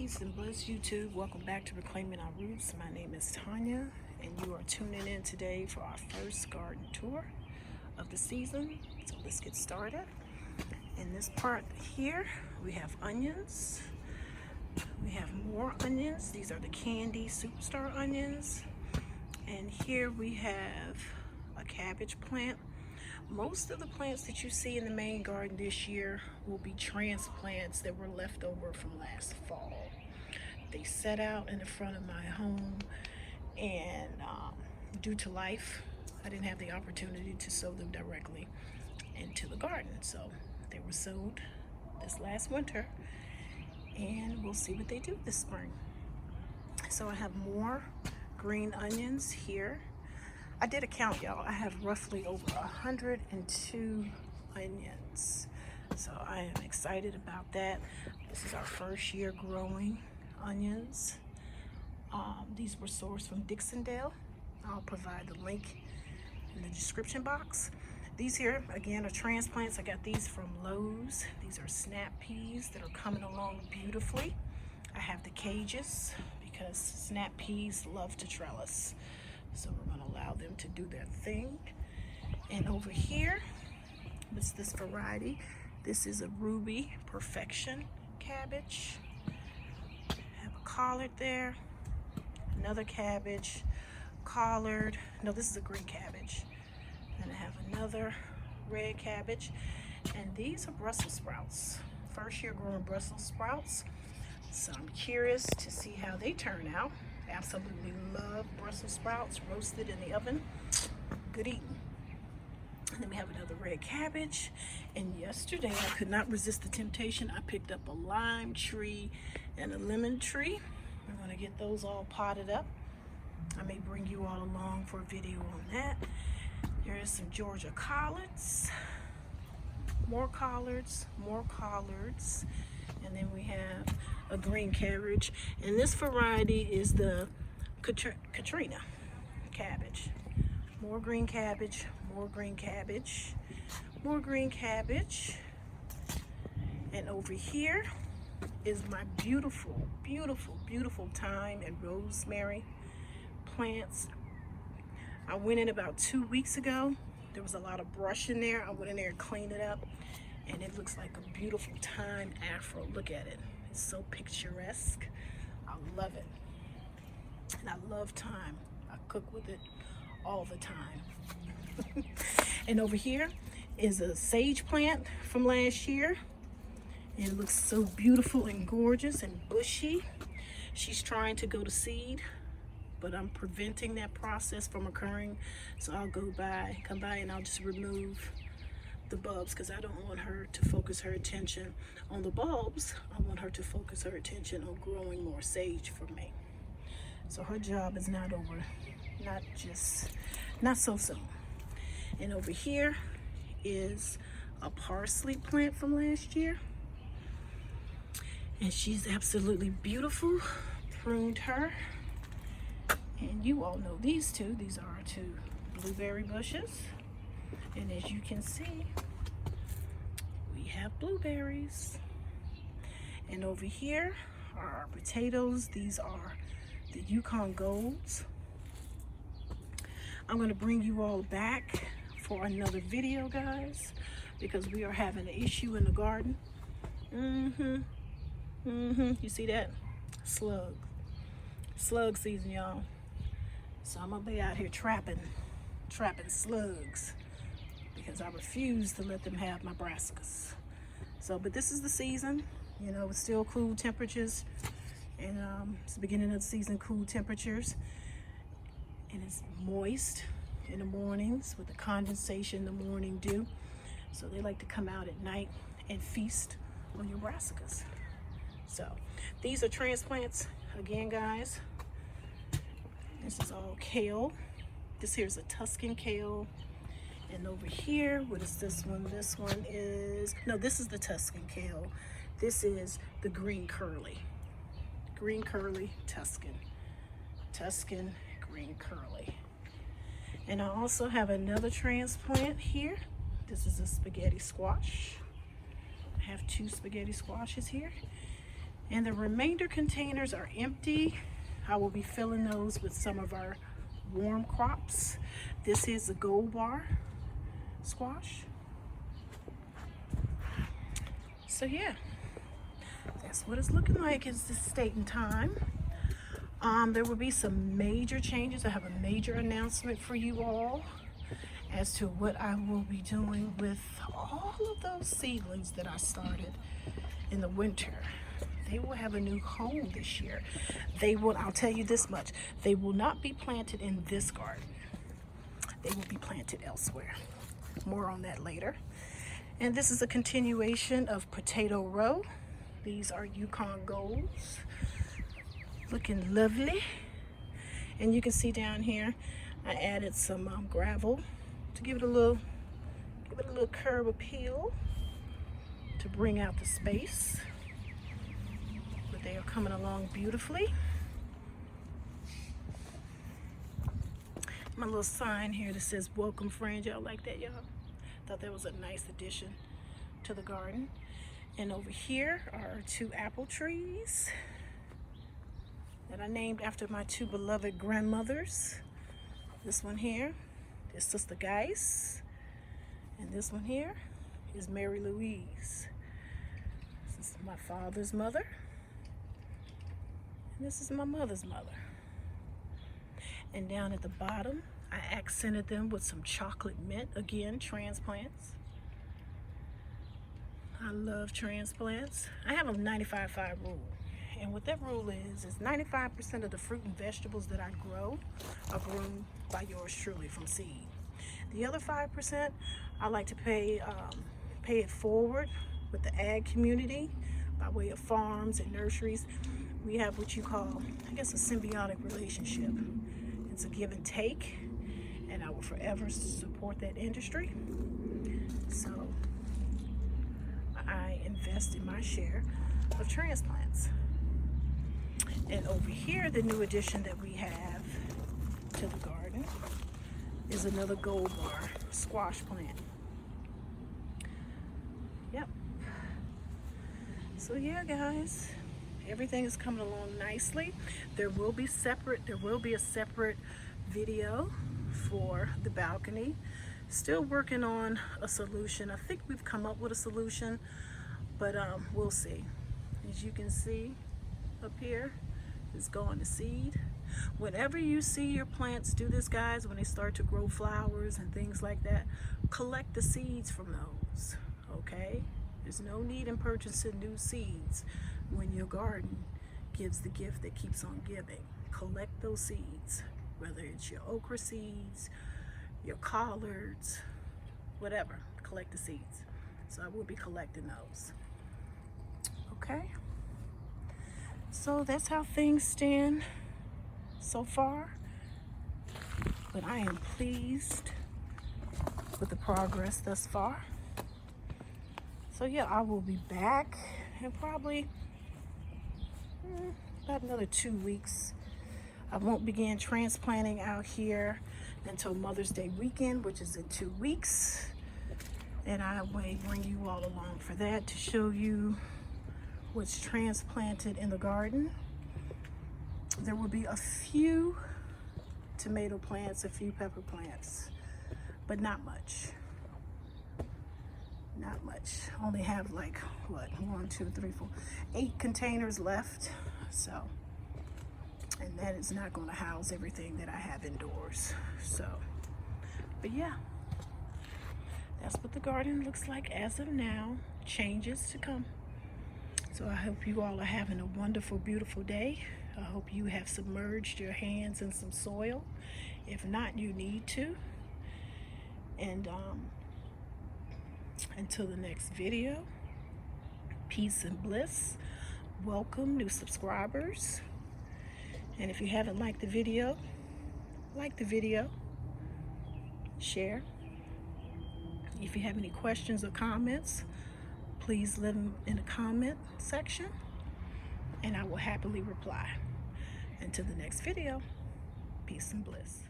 Peace and bless YouTube. Welcome back to Reclaiming Our Roots. My name is Tanya, and you are tuning in today for our first garden tour of the season. So let's get started. In this part here, we have onions. We have more onions. These are the candy superstar onions. And here we have a cabbage plant. Most of the plants that you see in the main garden this year will be transplants that were left over from last fall. They set out in the front of my home, and due to life, I didn't have the opportunity to sow them directly into the garden. So they were sowed this last winter, and we'll see what they do this spring. So I have more green onions here. I did a count, y'all. I have roughly over 102 onions. So I am excited about that. This is our first year growing onions. These were sourced from Dixon. I'll provide the link in the description box. These here, again, are transplants. I got these from Lowe's. These are snap peas that are coming along beautifully. I have the cages because snap peas love to trellis. So we're going to allow them to do their thing. And over here, what's this variety? This is a Ruby Perfection cabbage. Have a collard there, another cabbage, collard. No, this is a green cabbage. And I have another red cabbage. And these are Brussels sprouts. First year growing Brussels sprouts. So I'm curious to see how they turn out. Absolutely love Brussels sprouts roasted in the oven. Good eating. And then we have another red cabbage. And yesterday I could not resist the temptation. I picked up a lime tree and a lemon tree. I'm going to get those all potted up. I may bring you all along for a video on that. There is some Georgia collards. More collards, more collards. And then we have a green cabbage, and this variety is the Katrina cabbage. More green cabbage, more green cabbage, more green cabbage. And over here is my beautiful, beautiful, beautiful thyme and rosemary plants. I went in about 2 weeks ago. There was a lot of brush in there. I went in there and cleaned it up, and it looks like a beautiful thyme afro. Look at it. It's so picturesque. I love it. And I love thyme. I cook with it all the time. And over here is a sage plant from last year. And it looks so beautiful and gorgeous and bushy. She's trying to go to seed, but I'm preventing that process from occurring. So I'll come by and I'll just remove the bulbs, because I don't want her to focus her attention on the bulbs. I want her to focus her attention on growing more sage for me. So her job is not over, not so soon. And over here is a parsley plant from last year, and she's absolutely beautiful. Pruned her, and you all know these two. These are our two blueberry bushes. And as you can see, we have blueberries. And over here are our potatoes. These are the Yukon Golds. I'm going to bring you all back for another video, guys, because we are having an issue in the garden. You see that? Slug season, y'all. So I'm going to be out here trapping slugs, because I refuse to let them have my brassicas. So, but this is the season, you know, it's still cool temperatures, and it's the beginning of the season, cool temperatures, and it's moist in the mornings with the condensation, the morning dew. So they like to come out at night and feast on your brassicas. So these are transplants, again, guys. This is all kale. This here's a Tuscan Kale. And over here, what is this one? This one is, no, this is the Tuscan Kale. This is the green curly. Green curly Tuscan. Tuscan green curly. And I also have another transplant here. This is a spaghetti squash. I have two spaghetti squashes here. And the remainder containers are empty. I will be filling those with some of our warm crops. This is a gold bar squash. So yeah, that's what it's looking like. Is this date and time. There will be some major changes. I have a major announcement for you all as to what I will be doing with all of those seedlings that I started in the winter. They will have a new home this year. They will, I'll tell you this much, they will not be planted in this garden. They will be planted elsewhere. More on that later. And this is a continuation of Potato Row. These are Yukon Golds. Looking lovely. And you can see down here, I added some gravel to give it a little curb appeal to bring out the space. But they are coming along beautifully. My little sign here that says welcome friends. Y'all like that, y'all? Thought that was a nice addition to the garden. And over here are 2 apple trees that I named after my 2 beloved grandmothers. This one here is Sister Geis, and this one here is Mary Louise. This is my father's mother, and this is my mother's mother. And down at the bottom, I accented them with some chocolate mint, again, transplants. I love transplants. I have a 95-5 rule. And what that rule is 95% of the fruit and vegetables that I grow are grown by yours truly from seed. The other 5%, I like to pay it forward with the ag community by way of farms and nurseries. We have what you call, I guess, a symbiotic relationship. It's a give and take, and I will forever support that industry. So I invest in my share of transplants. And over here, the new addition that we have to the garden is another gold bar squash plant. Yep. So yeah, guys, everything is coming along nicely. There will be a separate video for the balcony. Still working on a solution. I think we've come up with a solution, but we'll see. As you can see up here, is going to seed. Whenever you see your plants do this, guys, when they start to grow flowers and things like that, collect the seeds from those, okay? There's no need in purchasing new seeds when your garden gives the gift that keeps on giving. Collect those seeds, whether it's your okra seeds, your collards, whatever, collect the seeds. So I will be collecting those, okay? So that's how things stand so far, but I am pleased with the progress thus far. So yeah, I will be back in probably about another 2 weeks. I won't begin transplanting out here until Mother's Day weekend, which is in 2 weeks, and I will bring you all along for that to show you what's transplanted in the garden. There will be a few tomato plants, a few pepper plants, but not much. Not much. Only have like, what, 1, 2, 3, 4, 8 containers left. So, and that is not going to house everything that I have indoors. So, but yeah, that's what the garden looks like as of now. Changes to come. So I hope you all are having a wonderful, beautiful day. I hope you have submerged your hands in some soil. If not, you need to. And until the next video, peace and bliss. Welcome new subscribers. And if you haven't liked the video, like the video, share. If you have any questions or comments, please leave them in the comment section and I will happily reply. Until the next video, peace and bliss.